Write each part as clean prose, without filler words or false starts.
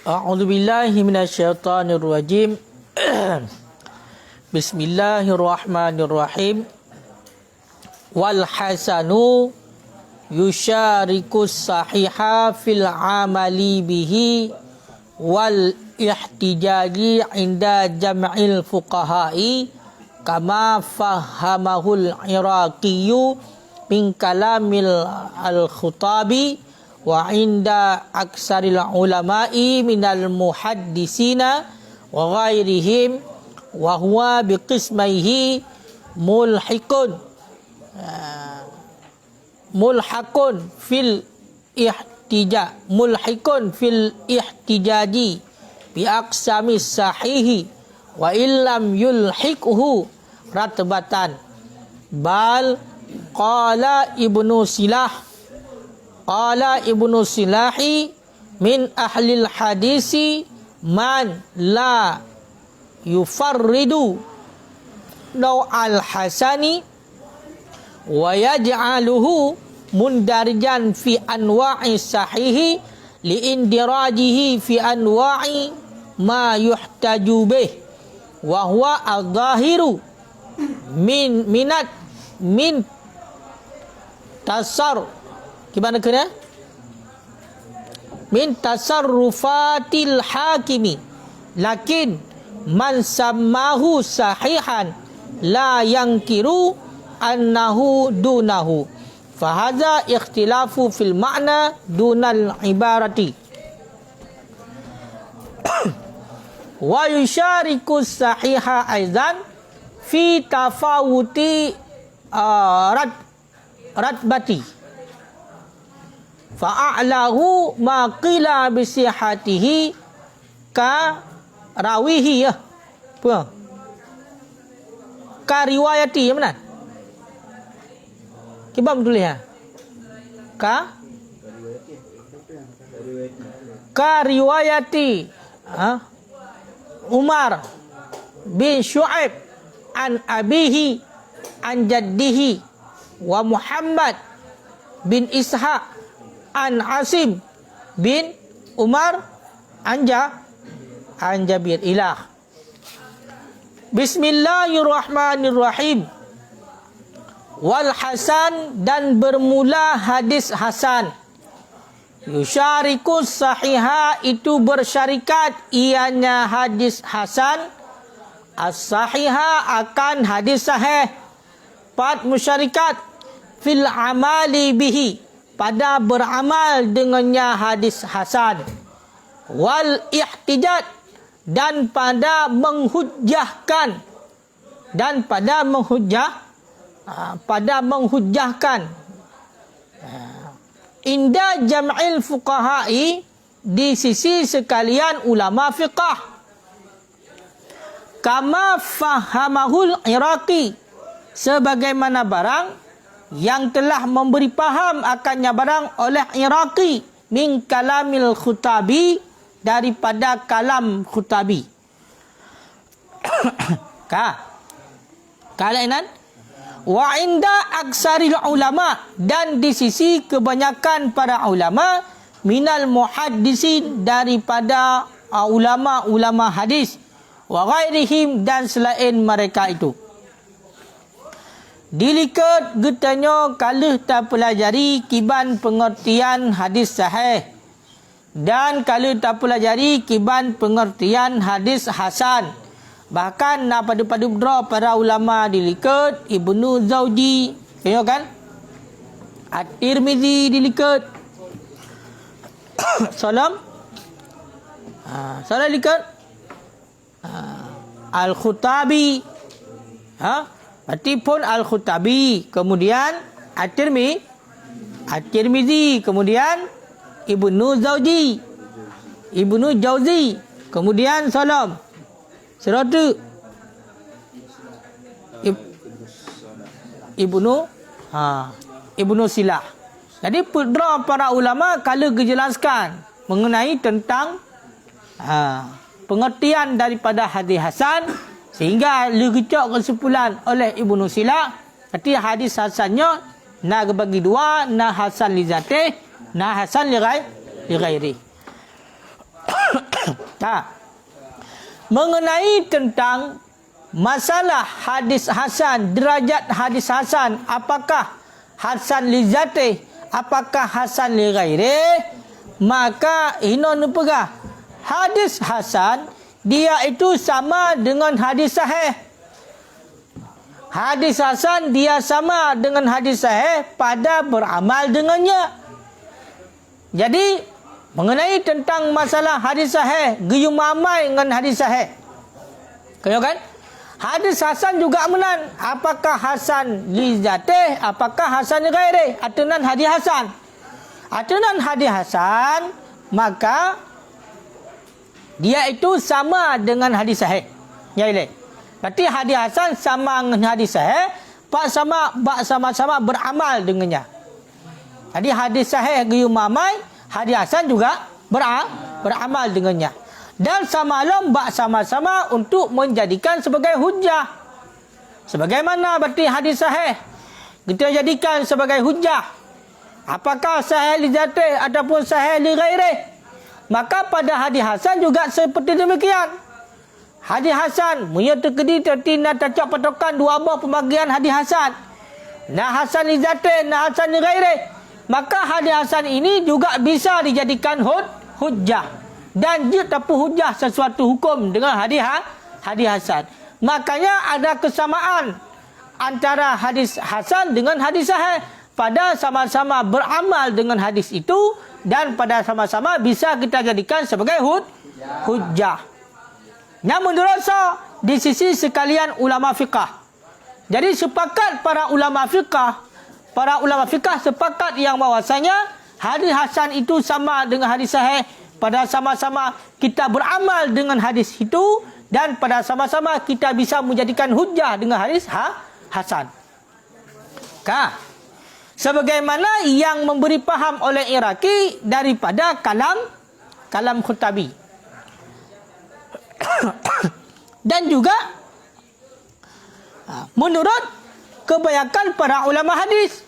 A'udzubillahi minasyaitonirrajim. Bismillahirrahmanirrahim. Wal hasanu yusyarikus sahiha fil amali bihi wal ihtijaji inda jam'il fuqaha'i kama fahamahul iraqiyyu min kalamil al-khutabi wa inda aksaril ulama'i minal muhaddisina wa ghairihim wa huwa biqismaihi mulhaqun fil ihtijaji bi aqsamis sahihi wa illam yulhiqhu ratbatan bal qala ibnu silahi min ahlil hadisi man la yufarridu naw al hasani wa yaj'aluhu mundarijan fi anwa'i sahihi li indirajihi fi anwa'i ma yuhtaju bih wa huwa adh-dhahiru min tasar gimana kena? Min tasarrufatil hakimi lakin man sammahu sahihan la yankiru annahu dunahu fahadha ikhtilafu fil ma'na dunal ibarati wa yusyariku sahiha aizan fi tafawuti ratbati fa'a'lahu ma qila bisihatihi ka rawihi ya apa ka riwayati ya benar kibam tulis ya ka riwayati Umar bin Syu'aib an abihi an jaddihi wa Muhammad bin Ishaq an Asim bin Umar an Jabir ilah. Bismillahirrahmanirrahim. Wal hasan dan bermula hadis hasan. Yusyarikus sahiha itu bersyarikat ianya hadis hasan. As-sahiha akan hadis sahih. Pat musyarikat fil amali bihi pada beramal dengannya hadis hasan, wal ihtijaj dan pada menghujjahkan inda jam'il fuqaha'i di sisi sekalian ulama fiqah kama fahamahul iraqi sebagaimana barang yang telah memberi faham akannya barang oleh Iraqi min kalamil khutabi daripada kalam khutabi kalainan wa inda aksaril ulama dan di sisi kebanyakan para ulama minal muhaddisin daripada ulama-ulama hadis wa ghairihim dan selain mereka itu. Dilikat getanya kalau tak pelajari kiban pengertian hadis sahih dan kalau tak pelajari kiban pengertian hadis hasan. Bahkan pada para ulama dilikat Ibnu Zawji, tengok kan? At-Tirmizi dilikat. Salam dilikat. Al-Khutabi. Berarti pun Al-Khutabi, kemudian At-Tirmizi, kemudian Ibnu Jauzi, kemudian Salam. Seratu Ibnu Silah. Jadi pudra para ulama kalau dijelaskan mengenai tentang pengertian daripada hadis hasan sehingga dikecok kesimpulan oleh Ibnu Silah, arti hadis hasannya nak bagi dua, nak hasan li zatih, nak hasan li ghairi. Mengenai tentang masalah hadis hasan, derajat hadis hasan, apakah hasan li zati, apakah hasan li ghairi, maka hinon pegah hadis hasan dia itu sama dengan hadis sahih. Hadis hasan dia sama dengan hadis sahih pada beramal dengannya. Jadi mengenai tentang masalah hadis sahih, gayung mamai dengan hadis sahih. Kaya kan? Hadis hasan juga menan. Apakah hasan li zatih, apakah hasan li ghairi? Atunan hadis hasan. Atunan hadis hasan, maka dia itu sama dengan hadis sahih. Ya ile. Berarti hadis hasan sama dengan hadis sahih, sama-sama beramal dengannya. Jadi hadis sahih gayung mamai, hadis hasan juga beramal dengannya. Dan sama-sama untuk menjadikan sebagai hujah. Sebagaimana berarti hadis sahih kita jadikan sebagai hujah. Apakah sahih li zatih ataupun sahih li ghairi? Maka pada hadis hasan juga seperti demikian. Hadis hasan punya tertina tacak patokan dua buah pembagian hadis hasan. Nah hasan li zatih, nah hasan li ghairi. Maka hadis hasan ini juga bisa dijadikan hujjah. Dan dia tapu hujah sesuatu hukum dengan hadis hasan. Makanya ada kesamaan antara hadis hasan dengan hadis sahih. Pada sama-sama beramal dengan hadis itu dan pada sama-sama bisa kita jadikan sebagai hujjah. Namun dirasa di sisi sekalian ulama fiqah. Jadi sepakat para ulama fiqah sepakat yang bahwasanya hadis hasan itu sama dengan hadis sahih. Pada sama-sama kita beramal dengan hadis itu dan pada sama-sama kita bisa menjadikan hujjah dengan hadis hasan. Sebagaimana yang memberi paham oleh Iraqi daripada kalam Khuttabi. Dan juga menurut kebanyakan para ulama hadis.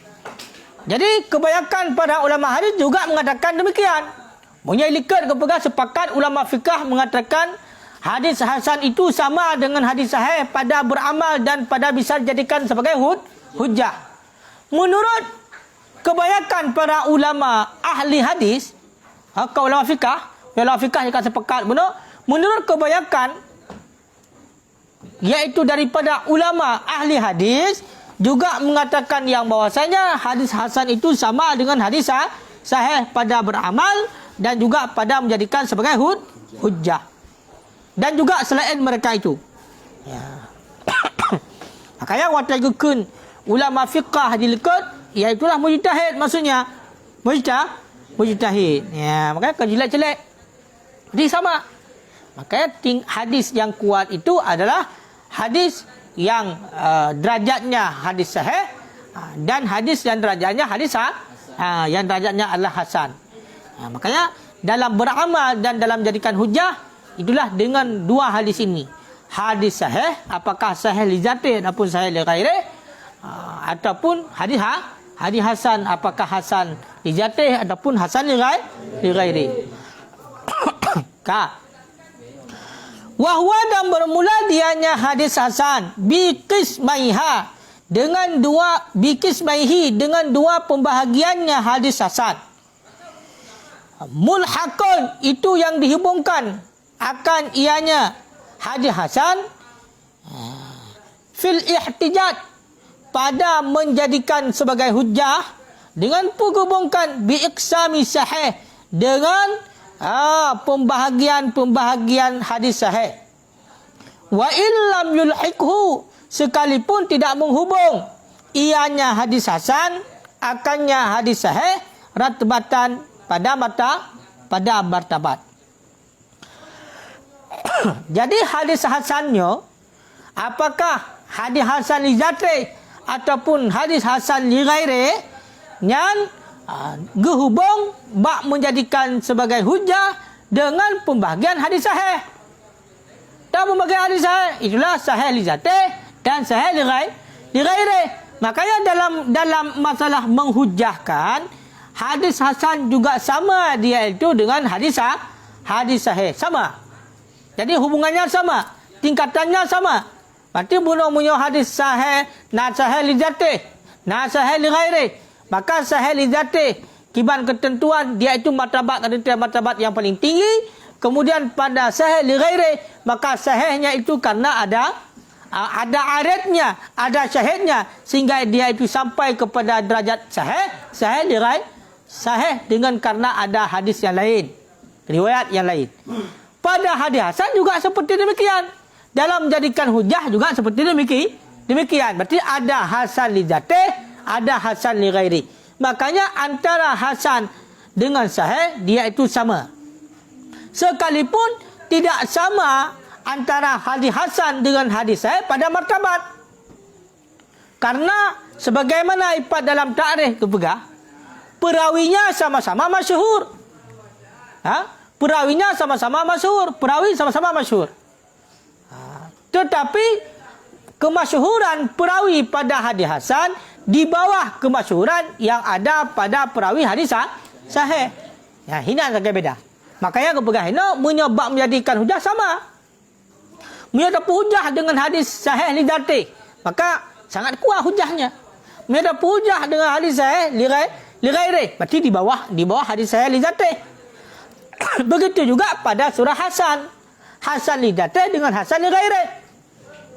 Jadi kebanyakan para ulama hadis juga mengatakan demikian. Punya likat kepada sepakat ulama fiqah mengatakan hadis hasan itu sama dengan hadis sahih pada beramal dan pada bisa dijadikan sebagai hujjah. Menurut kebanyakan para ulama ahli hadis, ulama fiqah juga sepakat menurut kebanyakan yaitu daripada ulama ahli hadis juga mengatakan yang bahwasanya hadis hasan itu sama dengan hadis sahih pada beramal dan juga pada menjadikan sebagai hujjah. Dan juga selain mereka itu. Ya. Makanya watagukeun ulama fiqah dilekut, iaitulah mujtahid maksudnya. Mujtahid. Ya, makanya jelek-jelek. Jadi sama. Makanya hadis yang kuat itu adalah hadis yang derajatnya hadis sahih dan hadis yang derajatnya hadis yang derajatnya adalah hasan. Makanya dalam beramal dan dalam jadikan hujah itulah dengan dua hadis ini. Hadis sahih, apakah sahih li zatih ataupun sahih li ghairi, ataupun hadis hasan, apakah hasan li zatih ataupun hasan li ghairi. Wahwa dan bermula dianya hadis hasan biqismaiha dengan dua pembahagiannya hadis hasan. Mulhaqun itu yang dihubungkan akan ianya hadis hasan fil ihtijaj pada menjadikan sebagai hujjah dengan menghubungkan bi iqsami sahih dengan pembahagian hadis sahih. Wa illam yulhiqhu sekalipun tidak menghubung ianya hadis hasan akannya hadis sahih ratbatan pada martabat. Jadi hadis hasannya apakah hadis hasan li zatih ataupun hadis hasan li ghairi yang gehubung bak menjadikan sebagai hujah dengan pembahagian hadis sahih. Dan pembahagian hadis sahih itulah sahih li zatih dan sahih li ghairi. Makanya dalam masalah menghujahkan hadis hasan juga sama dia itu dengan hadis sahih sama. Jadi hubungannya sama, tingkatannya sama. Berarti bunuh punya hadis sahih, na sahih li zatih, na sahih li ghairi. Maka sahih li zatih, kiban ketentuan dia itu martabat yang paling tinggi. Kemudian pada sahih li ghairi, maka sahihnya itu karena ada adatnya, ada syahidnya, sehingga dia itu sampai kepada derajat sahih li ghairi, sahih dengan karena ada hadis yang lain, riwayat yang lain. Pada hadis hasan juga seperti demikian. Dalam menjadikan hujah juga seperti demikian. Berarti ada hasan li zatih, ada hasan li ghairi. Makanya antara hasan dengan sahih dia itu sama. Sekalipun tidak sama antara hadis hasan dengan hadis sahih pada martabat. Karena sebagaimana ifad dalam ta'rif kepegah, perawinya sama-sama masyhur. Perawinya sama-sama masyhur, perawi sama-sama masyhur. Tetapi kemasyhuran perawi pada hadis hasan di bawah kemasyhuran yang ada pada perawi hadis sahih. Ya, ini agak beda. Makanya kepegah ini menyebab menjadikan hujah sama. Menyatakan hujah dengan hadis sahih li dzati, maka sangat kuat hujahnya. Menyatakan hujah dengan hadis sahih li ghairi, berarti di bawah hadis sahih li dzati. Begitu juga pada surah Hasan li dzati dengan Hasan li ghairi.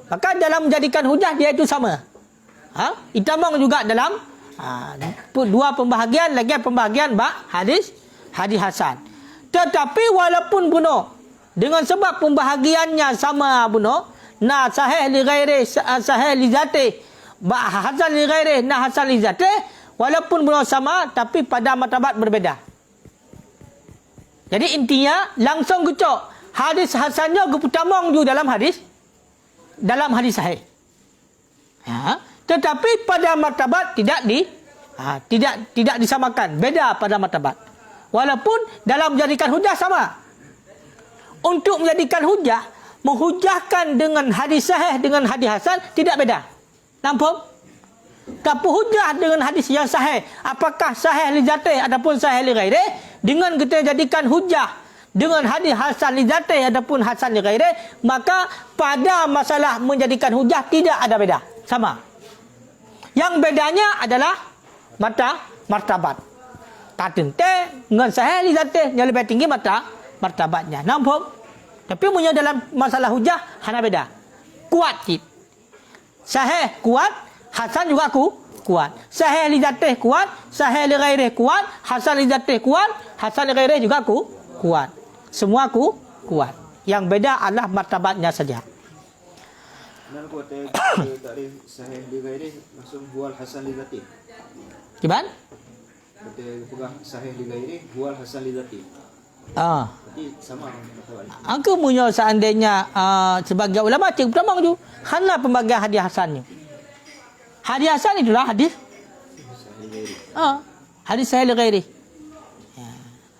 Maka dalam menjadikan hujah dia itu sama. Itamang juga dalam dua pembahagian lagi pembahagian hadis hasan. Tetapi walaupun bunuh dengan sebab pembahagiannya sama bunuh, na sahih li ghairi sahih li dzati, hasan li ghairi na hasan li dzati, walaupun bunuh sama tapi pada martabat berbeza. Jadi intinya langsung gecok hadis hasannya geputamong juga dalam hadis sahih. Tetapi pada martabat tidak disamakan, beda pada martabat. Walaupun dalam menjadikan hujah sama. Untuk menjadikan hujah, menghujahkan dengan hadis sahih dengan hadis hasan tidak beda. Nampak? Tapi hujah dengan hadis yang sahih, apakah sahih li dzati ataupun sahih li ghairi, dengan kita jadikan hujah dengan hadis hasan li dzati ataupun hasan li ghairi, maka pada masalah menjadikan hujah tidak ada beda, sama. Yang bedanya adalah martabat. Tente dengan sahih li dzati yang lebih tinggi martabatnya. Nampak? Tapi punya dalam masalah hujah hanya beda. Kuat sikit. Sahih kuat, hasan juga kuat. Sahih li dzati kuat, sahih li ghairi kuat, hasan li dzati kuat, hasan li ghairi juga kuat. Semua kuat. Yang beda adalah martabatnya saja. Kenal kuat dari sahih li ghairi langsung huwal hasan li dzati. Gimana? Berarti pegang sahih li ghairi huwal hasan li dzati. Berarti sama martabatnya. Angka punya seandainya sebagai ulama cik pertama tu hanya pembagian hadis hasannya. Hadis hasan itulah hadis Sahih li ghairi. Hadis sahih li ghairi.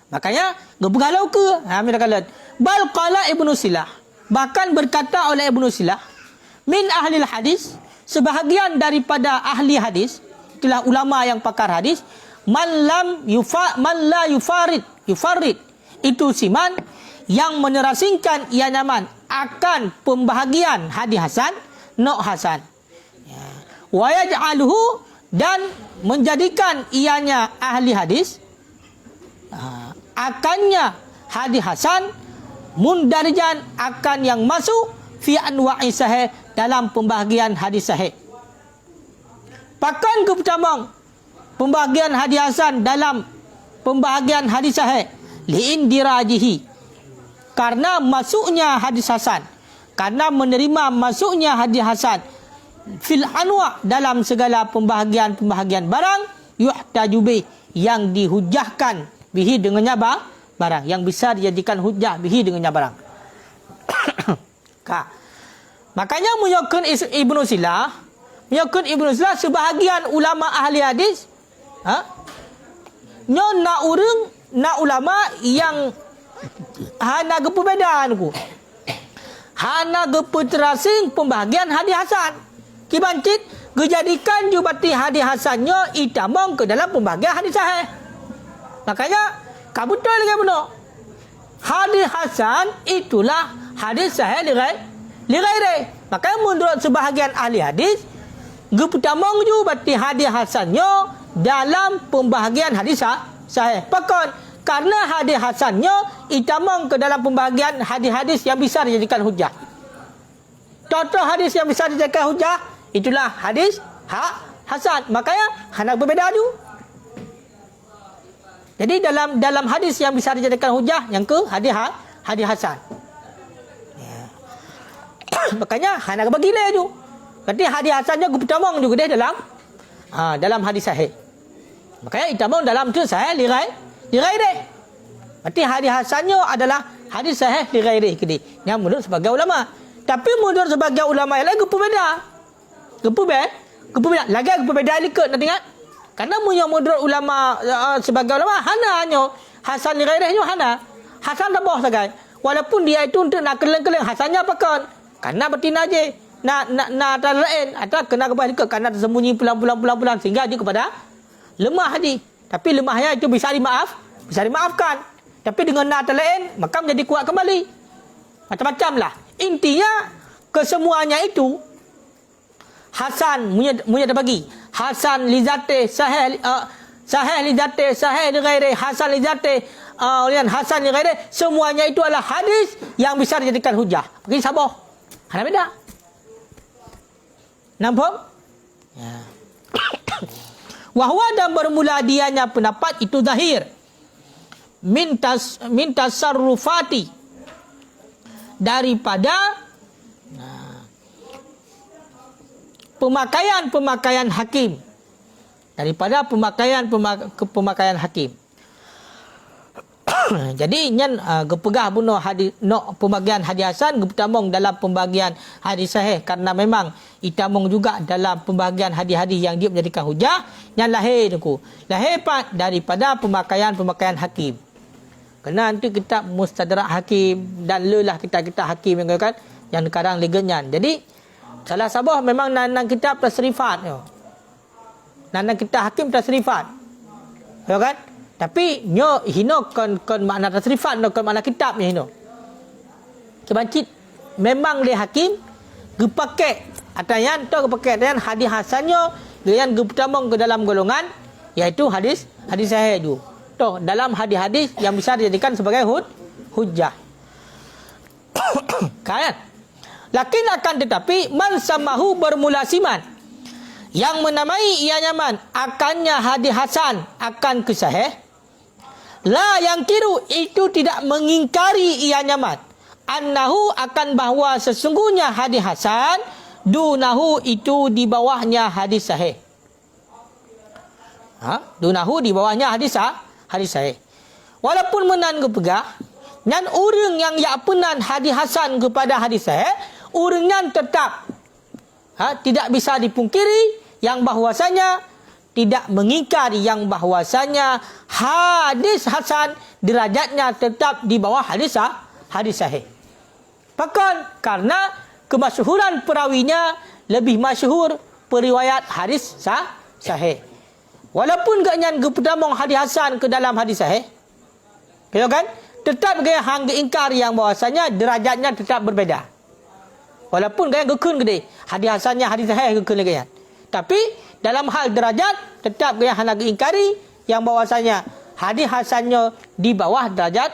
Makanya gebegalau ke mereka kata bal qala Ibnu Silah, bahkan berkata oleh Ibnu Silah min ahli hadis, sebahagian daripada ahli hadis, itulah ulama yang pakar hadis, man la yufarid itu siman yang menerasingkan ia nyaman akan pembahagian hadis hasan hasan, wa yaj'aluhu, dan menjadikan ianya ahli hadis akannya hadis hasan mundarijan, akan yang masuk fi anwa'i sahih, dalam pembahagian hadis sahih. Pakan ke pertama pembahagian hadis hasan dalam pembahagian hadis sahih liindirajihi, karena masuknya hadis hasan, karena menerima masuknya hadis hasan fil anwa, dalam segala pembahagian barang, yuhtaju bih, yang dihujahkan bihi dengannya barang, yang bisa dijadikan hujah bihi dengannya barang. Makanya menyokun Ibnu Silah sebahagian ulama ahli hadis nak ulama yang hana geperbedaan ku, hana gepeterasing pembahagian hadis hasan kibancit gejadikan jubati hadis hasannya itamong ke dalam pembahagian hadis sahih. Makanya kabutul lagi benar, hadis hasan itulah hadis sahih li ghairi. Maka menurut sebahagian ahli hadis, geputamong ju berarti hadis hasannya dalam pembahagian hadis sahih. Pakon karena hadis hasannya itamong ke dalam pembahagian hadis-hadis yang bisa dijadikan hujah. Contoh hadis yang bisa dijadikan hujah itulah hadis hasan. Makanya hendak berbeda tu. Jadi dalam hadis yang bisa dijadikan hujah yang ke hadis hasan. Ya. Makanya hendak bagi nilai tu. Berarti hadis hasannya geputamong juga dia dalam hadis sahih. Makanya itamong dalam tu sahih li ghairi. Berarti hadis hasannya adalah hadis sahih li ghairi kini. Yang menurut sebagai ulama. Tapi menurut sebagai ulama yang lain berbeza. Lagi berbeza likut nak tengok. Karena menurut ulama sebagai ulama hanya hasan li ghairi hanya hasan tambah sagai. Walaupun dia itu untuk nak keleng-keleng hasannya apa kan? Karena betina je. Nak lain atau kena kepada likut karena tersembunyi pulang sehingga dia kepada lemah hadis. Tapi lemahnya itu bisa dimaafkan. Tapi dengan nata lain maka menjadi kuat kembali. Macam-macam lah. Intinya kesemuanya itu hasan punya dah bagi. Hasan li zati sahih li zati sahih li ghairi hasan li zati hasan li ghairi semuanya itu adalah hadis yang bisa dijadikan hujah. Bagi sabah. Ada beda. Nampak? Ya. Wahwa dan bermula dianya pendapat itu zahir minta sarrufati daripada pemakaian hakim, daripada pemakaian hakim. Jadi nyan gepegah bunuh hadis nok pembagian hadis hasan geputamong dalam pembagian hadis sahih karena memang itamong juga dalam pembagian hadis-hadis yang dia menjadikan hujah yang lahir pat daripada pemakaian hakim. Kerana nanti kitab Mustadrak Hakim dan lelah kitab-kitab hakim yang kan yang sekarang legenyan. Jadi salah sabah memang nan kitab tasrifat yo. Nan kitab hakim tasrifat. Ya kan? Tapi nyo hino kon makna tasrifat no kon makna kitab ni hino. Kebancit memang le hakim gepakai atayan to gepakai dan hadis hasannya dengan geputamong ke dalam golongan iaitu hadis sahih tu. To dalam hadis-hadis yang bisa dijadikan sebagai hujjah. Kan? Lakin akan tetapi man samahu bermulasiman yang menamai ia nyaman akannya hadis hasan akan ke sahih. La yang kiru itu tidak mengingkari ia nyaman. Annahu akan bahawa sesungguhnya hadis hasan dunahu itu di bawahnya hadis sahih. Dunahu di bawahnya hadis sahih. Walaupun menan kepegah nan urang yang yakpenan hadis hasan kepada hadis sahih, urangnya tetap tidak bisa dipungkiri yang bahwasanya tidak mengingkari yang bahwasanya hadis hasan derajatnya tetap di bawah hadis sahih. Bahkan karena kemasyhuran perawinya lebih masyhur periwayat hadis sahih. Walaupun gaknya geputamong hadis hasan ke dalam hadis sahih, ya kan? Tetap gaya hang ingkar yang bahwasanya derajatnya tetap berbeza. Walaupun gaya gekun gede, hadis hasannya hadis sahih gekun gaya. Tapi dalam hal derajat tetap gaya hendak diingkari yang bahwasanya hadis hasannya di bawah derajat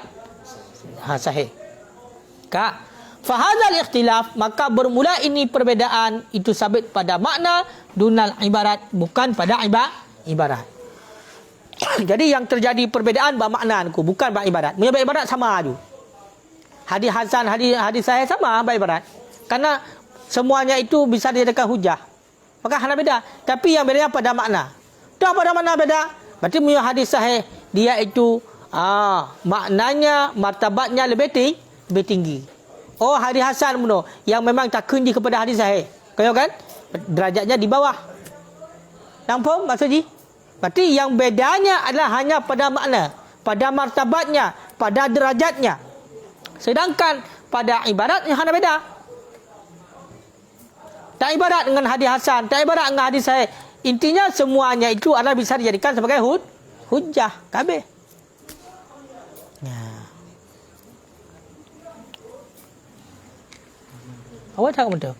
sahih. Fahadzal ikhtilaf maka bermula ini perbezaan itu sabit pada makna dunal ibarat bukan pada ibarat. Jadi yang terjadi perbezaan bermaknaanku bukan beribadat. Punya beribadat sama aja. Hadis hasan, hadis sahih sama beribadat. Karena semuanya itu bisa dijadikan hujah. Maka hanya beda. Tapi yang bedanya pada makna. Dah pada makna beda. Berarti punya hadis sahih dia itu maknanya martabatnya lebih tinggi. Oh hadis hasan benar yang memang tak kunci kepada hadis sahih. Kau kan? Derajatnya di bawah. Nampak maksudnya? Berarti yang bedanya adalah hanya pada makna, pada martabatnya, pada derajatnya. Sedangkan pada ibaratnya hanya beda. Tak ibarat dengan hadis hasan, tak ibarat dengan hadis sahih. Intinya semuanya itu adalah bisa dijadikan sebagai hujjah. Kabeh. Ya. Awak cakap betul.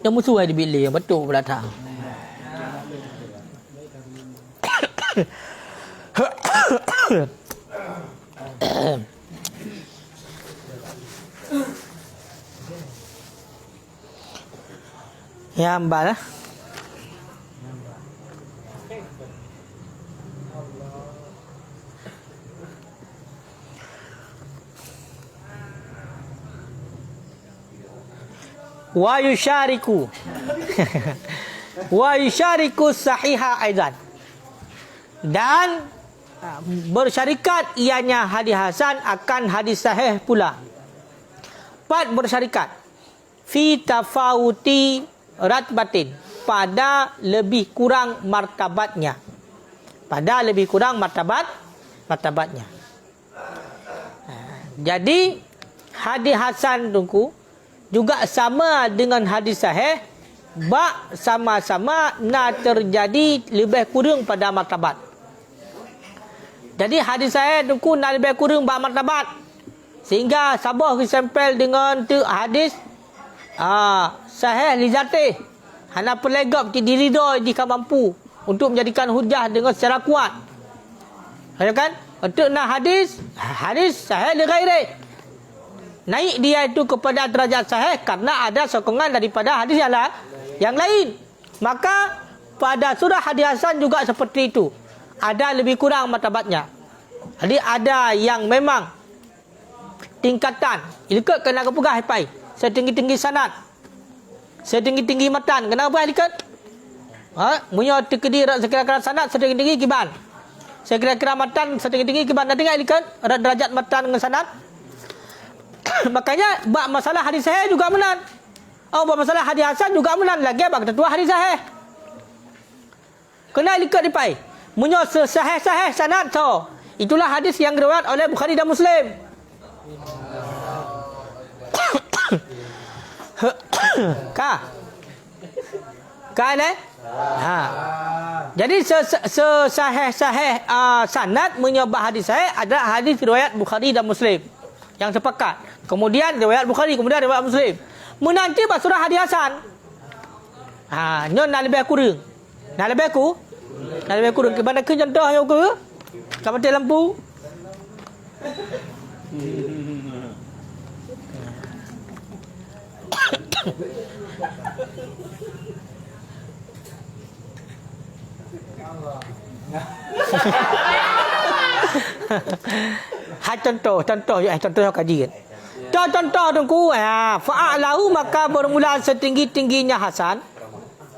Yang musuh di bilik yang betul belakang. Ya mbak lah. Wa yusyariku wa yusyariku sahiha aidan, dan bersyarikat ianya hadis hasan akan hadis sahih pula. 4 bersyarikat fi tafawuti ratbatin, pada lebih kurang martabatnya, pada lebih kurang martabatnya. Jadi hadis hasan tungku juga sama dengan hadis sahih, bak sama-sama nak terjadi lebih kurang pada martabat. Jadi hadis sahih tungku nak lebih kurang bak martabat, sehingga sabah kesempel dengan tu hadis sahih li zatih, hana pelegap ki diridoi jika mampu untuk menjadikan hujah dengan secara kuat. Ya kan? Untuk nak hadis sahih li ghairi, naik dia itu kepada derajat sahih karena ada sokongan daripada hadis yang lain. Maka pada surah hadis hasan juga seperti itu. Ada lebih kurang martabatnya. Jadi ada yang memang tingkatan ikut kena kepegah pai setinggi-tinggi sanad, setinggi-tinggi matan kena apa ikut munyo tekedi sekira-kira sanad setinggi-tinggi kiban, sekira-kira matan setinggi-tinggi kiban, nanti enggak ikut derajat matan dengan sanad. Makanya bab masalah hadis sahih juga menan. Bab masalah hadis hasan juga menan lagi bab ketua hadis sahih. Kena likat dipai. Munyo sahih-sahih sanad so. Itulah hadis yang diriwayat oleh Bukhari dan Muslim. Ka ne? Jadi sahih-sahih sanad menyebab hadis sahih ada hadis riwayat Bukhari dan Muslim yang sepakat. Kemudian riwayat Bukhari, kemudian riwayat Muslim. Menanti surah hadis hasan. Nyo nak lebih kurang. Nak lebih kurang. Kepada ke contoh yang ke? Kamu mati lampu. Contoh yang kajian. Contoh tungku fa'alahu, maka bermula setinggi-tingginya hasan,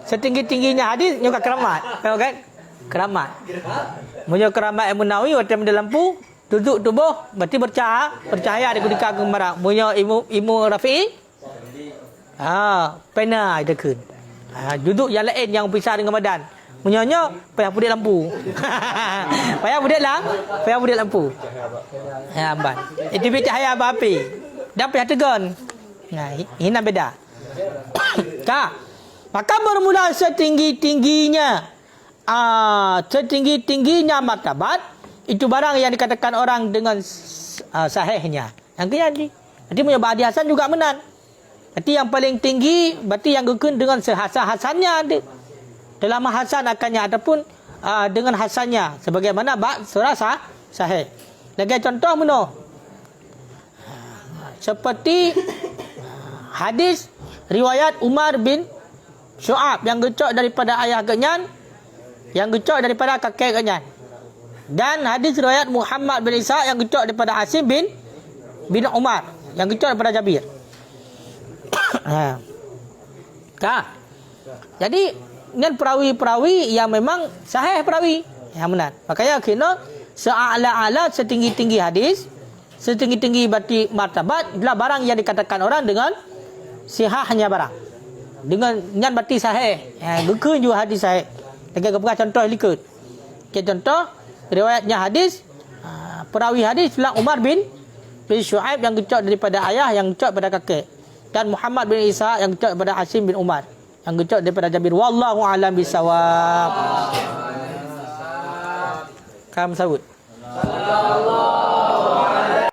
setinggi-tingginya hadis nyoka keramat. Tahu kan? Keramat. Munyo keramat Imam Nawawi waktu dalam lampu duduk tubuh berarti bercahaya di kudika gemara. Munyo Imam Rafi'i pena ada kun. Duduk yang lain yang pisah dengan badan. Munyonyo payah pudek lampu. Payah pudek lampu. Amban. Itu cahaya api. Dan payah tegon. Ini beda. Maka bermula setinggi-tingginya martabat, itu barang yang dikatakan orang dengan sahihnya. Yang kenyali. Nanti punya hadis hasan juga menan. Berarti yang paling tinggi, berarti yang gekun dengan sehasan-hasannya ada. Dalam hasan akannya ataupun dengan hasannya. Sebagaimana surah sahih. Lagi contoh mana? Seperti hadis riwayat Umar bin Syu'ab yang gecok daripada ayah genyan, yang gecok daripada kakek genyan. Dan hadis riwayat Muhammad bin Isa yang gecok daripada Asim bin Umar, yang gecok daripada Jabir. Jadi dengan perawi-perawi yang memang sahih perawi yang benar. Makanya kena se'ala-ala setinggi-tinggi hadis, setinggi-tinggi berarti martabat, adalah barang yang dikatakan orang dengan sihahnya barang. Dengan berarti sahih. Gekun juga hadis sahih. Lagi contoh likut. Contoh riwayatnya hadis, perawi hadis adalah Umar bin Syu'aib yang gecok daripada ayah, yang gecok daripada kakek. Dan Muhammad bin Isa yang gecok daripada Asim bin Umar, yang gecok daripada Jabir. Wallahu a'lam bisawab. Kam sabut.